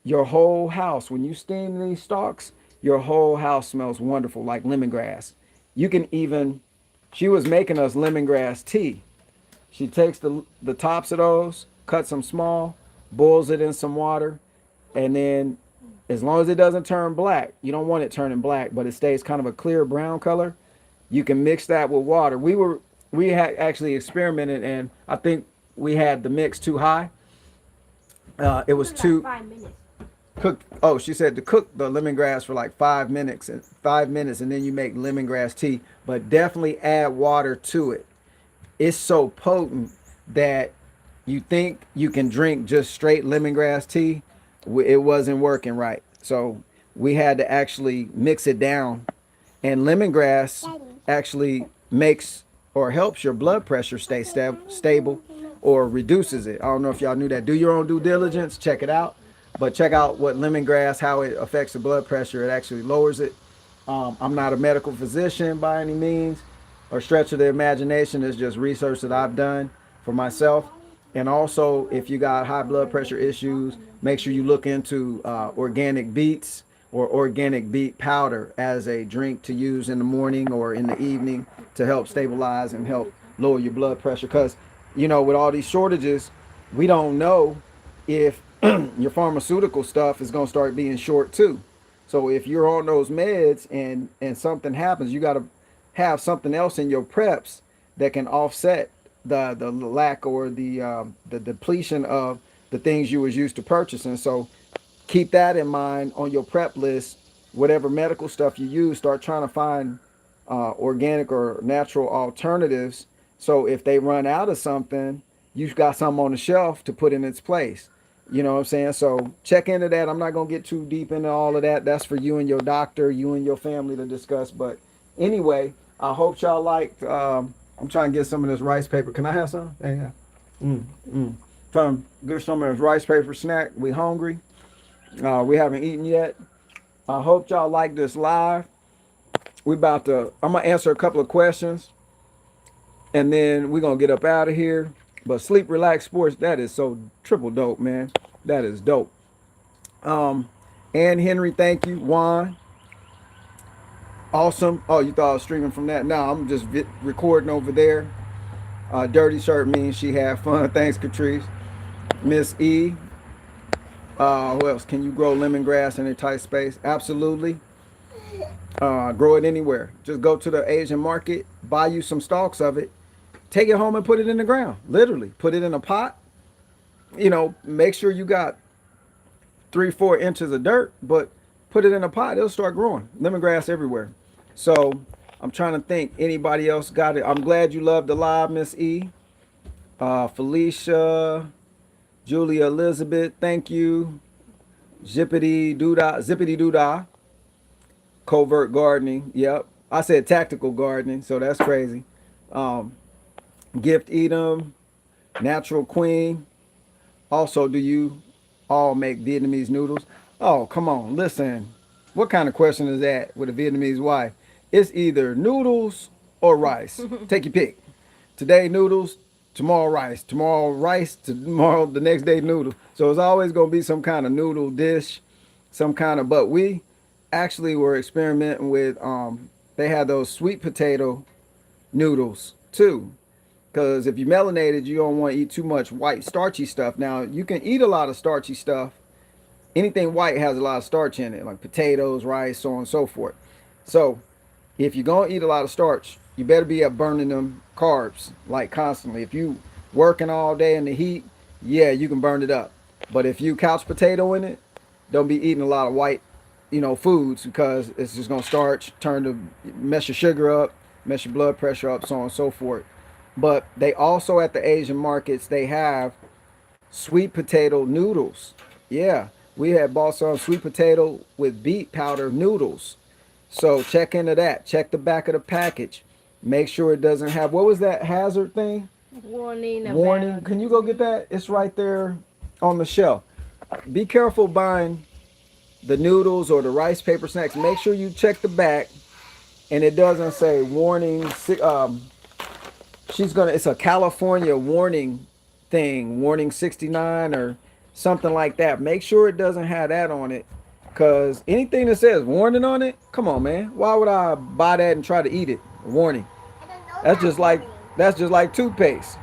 Your whole house, when you steam these stalks, your whole house smells wonderful like lemongrass. You can even, she was making us lemongrass tea. She takes the tops of those, cuts them small, boils it in some water, and then as long as it doesn't turn black, you don't want it turning black, but it stays kind of a clear brown color, you can mix that with water. We had actually experimented, and I think we had the mix too high. It was too 5 minutes. cook. Oh, she said to cook the lemongrass for like 5 minutes, and then you make lemongrass tea. But definitely add water to it. It's so potent that you think you can drink just straight lemongrass tea. It wasn't working right, so we had to actually mix it down. And lemongrass actually makes or helps your blood pressure stay stable or reduces it. I don't know if y'all knew that. Do your own due diligence, check it out. But check out what lemongrass, how it affects the blood pressure. It actually lowers it. I'm not a medical physician by any means or stretch of the imagination. It's just research that I've done for myself. And also, if you got high blood pressure issues, make sure you look into organic beets or organic beet powder as a drink to use in the morning or in the evening to help stabilize and help lower your blood pressure. Because, with all these shortages, we don't know if your pharmaceutical stuff is going to start being short too. So if you're on those meds and something happens, you got to have something else in your preps that can offset the lack or the depletion of the things you was used to purchasing. So keep that in mind on your prep list. Whatever medical stuff you use, start trying to find organic or natural alternatives. So if they run out of something, you've got something on the shelf to put in its place. You know what I'm saying? So check into that. I'm not going to get too deep into all of that. That's for you and your doctor, you and your family to discuss. But anyway, I hope y'all liked. I'm trying to get some of this rice paper. Can I have some? Yeah. Trying to get some of this rice paper snack. We hungry. We haven't eaten yet. I hope y'all like this live. I'm going to answer a couple of questions. And then we're going to get up out of here. But Sleep Relax Sports, that is so triple dope, man. That is dope. Ann Henry, thank you. Juan, awesome. Oh, you thought I was streaming from that? No, I'm just recording over there. Dirty shirt means she had fun. Thanks, Catrice. Miss E. Who else? Can you grow lemongrass in a tight space? Absolutely. Grow it anywhere. Just go to the Asian market, buy you some stalks of it, take it home and put it in the ground. Literally, put it in a pot. Make sure you got 3-4 inches of dirt, but put it in a pot. It'll start growing. Lemongrass everywhere. So I'm trying to think. Anybody else got it? I'm glad you loved the live, Miss E. Felicia, Julia Elizabeth, thank you. Zippity doodah. Covert gardening. Yep. I said tactical gardening, so that's crazy. Gift Edom, Natural Queen. Also, do you all make Vietnamese noodles? Oh, come on, listen. What kind of question is that with a Vietnamese wife? It's either noodles or rice. Take your pick. Today noodles, tomorrow rice. Tomorrow rice, tomorrow the next day noodles. So it's always going to be some kind of noodle dish, but we actually were experimenting with, they had those sweet potato noodles too. Because if you melanated, you don't want to eat too much white starchy stuff. Now, you can eat a lot of starchy stuff. Anything white has a lot of starch in it, like potatoes, rice, so on and so forth. So, if you're going to eat a lot of starch, you better be up burning them carbs, like constantly. If you working all day in the heat, yeah, you can burn it up. But if you couch potato in it, don't be eating a lot of white, foods because it's just going to starch, mess your sugar up, mess your blood pressure up, so on and so forth. But they also at the Asian markets they have sweet potato noodles. Yeah, we had bought some sweet potato with beet powder noodles. So check into that. Check the back of the package. Make sure it doesn't have, what was that hazard thing? Warning Warning. about. Can you go get that? It's right there on the shelf. Be careful buying the noodles or the rice paper snacks. Make sure you check the back and it doesn't say warning. She's gonna. It's a California warning thing, warning 69 or something like that. Make sure it doesn't have that on it, cause anything that says warning on it, come on, man. Why would I buy that and try to eat it? Warning. I don't know That's that just like warning. that's just like toothpaste.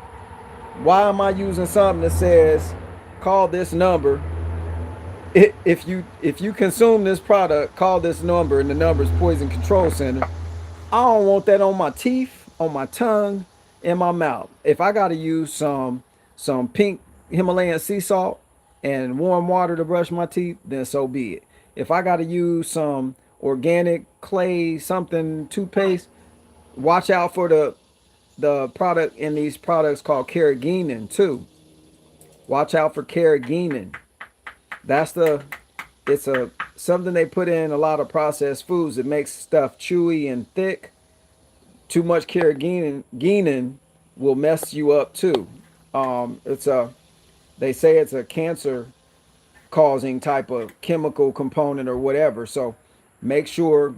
Why am I using something that says call this number? If you consume this product, call this number, and the number is Poison Control Center. I don't want that on my teeth, on my tongue, in my mouth. If I gotta use some pink Himalayan sea salt and warm water to brush my teeth, then so be it. If I gotta use some organic clay something toothpaste, watch out for the product in these products called carrageenan too. Watch out for carrageenan. That's the it's a something they put in a lot of processed foods. It makes stuff chewy and thick. Too much carrageenan will mess you up too. It's a they say it's a cancer causing type of chemical component or whatever. So make sure,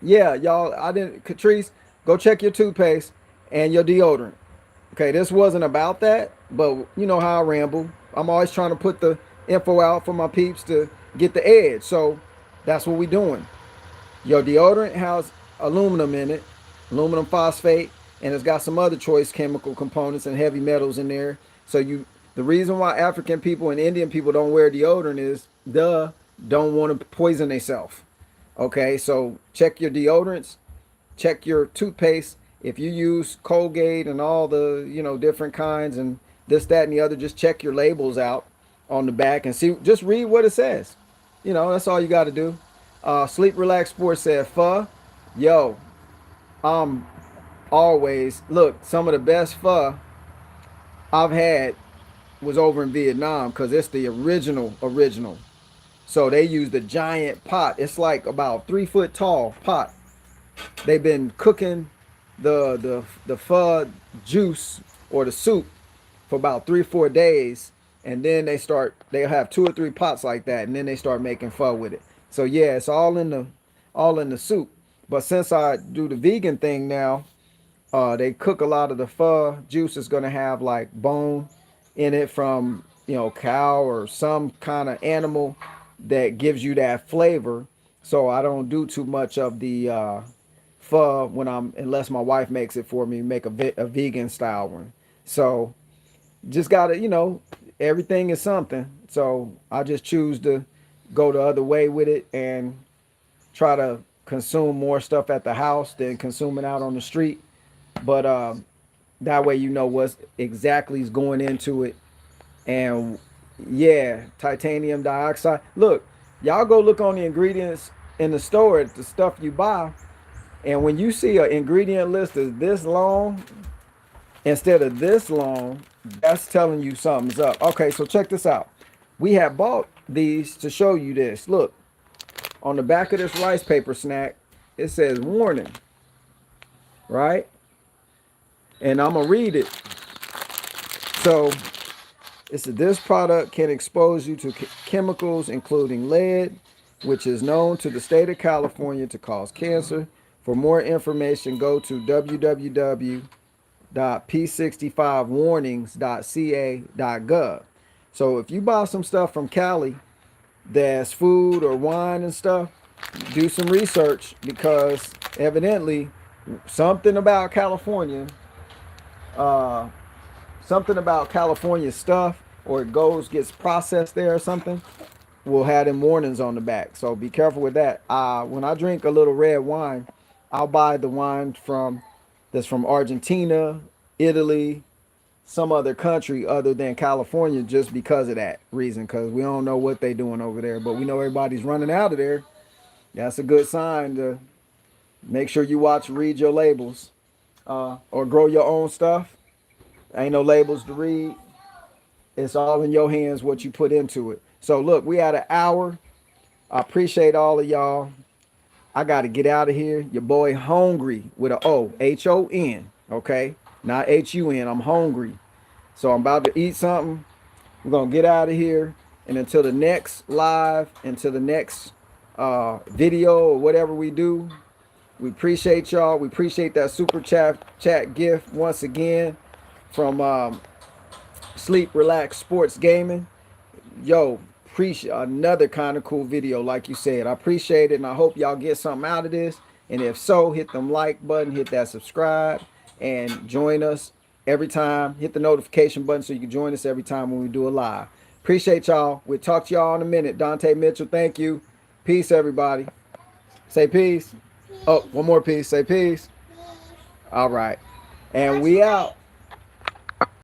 yeah, y'all. I didn't, Catrice, go check your toothpaste and your deodorant. Okay, this wasn't about that, but you know how I ramble. I'm always trying to put the info out for my peeps to get the edge. So that's what we doing. Your deodorant has aluminum in it, aluminum phosphate, and it's got some other choice chemical components and heavy metals in there. So the reason why African people and Indian people don't wear deodorant is don't want to poison themselves. Okay, so check your deodorants, check your toothpaste. If you use Colgate and all the different kinds and this, that, and the other, just check your labels out on the back and see. Just read what it says. That's all you got to do. Sleep Relax Sports said, "Pho, yo, I'm always look. Some of the best pho I've had was over in Vietnam because it's the original. So they use the giant pot. It's like about 3 foot tall pot. They've been cooking the pho juice or the soup for about 3 or 4 days, and then they'll have 2 or 3 pots like that, and then they start making pho with it. So yeah, it's all in the soup. But since I do the vegan thing now, they cook a lot of the pho juice is gonna have like bone in it from cow or some kind of animal that gives you that flavor. So I don't do too much of the pho when unless my wife makes it for me, make a vegan style one. So just gotta everything is something. So I just choose to go the other way with it and try to consume more stuff at the house than consuming out on the street. But that way you know what exactly is going into it. And yeah, titanium dioxide. Look, y'all go look on the ingredients in the store at the stuff you buy. And when you see an ingredient list is this long instead of this long, that's telling you something's up. Okay, so check this out. We have bought these to show you this. Look, on the back of this rice paper snack, it says warning, right? And I'm going to read it. So it said this product can expose you to chemicals including lead, which is known to the state of California to cause cancer. For more information, go to www.p65warnings.ca.gov. So if you buy some stuff from Cali that's food or wine and stuff, do some research because evidently something about California, uh, something about California stuff, or it gets processed there or something, will have them warnings on the back. So be careful with that. When I drink a little red wine, I'll buy the wine that's from Argentina, Italy, some other country other than California, just because of that reason. Because we don't know what they're doing over there, but we know everybody's running out of there. That's a good sign to Make sure you watch, read your labels, or grow your own stuff. Ain't no labels to read. It's all in your hands what you put into it. So look, we had an hour. I appreciate all of y'all. I got to get out of here. Your boy hungry with a O, HON. Okay, not HUN. I'm hungry. So I'm about to eat something. We're gonna get out of here. And until the next live, until the next video or whatever we do, we appreciate y'all. We appreciate that super chat gift once again from Sleep Relax Sports Gaming. Yo, appreciate another kind of cool video, like you said. I appreciate it, and I hope y'all get something out of this. And if so, hit them like button, hit that subscribe, and join us every time. Hit the notification button so you can join us every time when we do a live. Appreciate y'all. We'll talk to y'all in a minute. Dante Mitchell, thank you. Peace, everybody. Say peace. Oh, one more piece. Say peace. All right. And we out.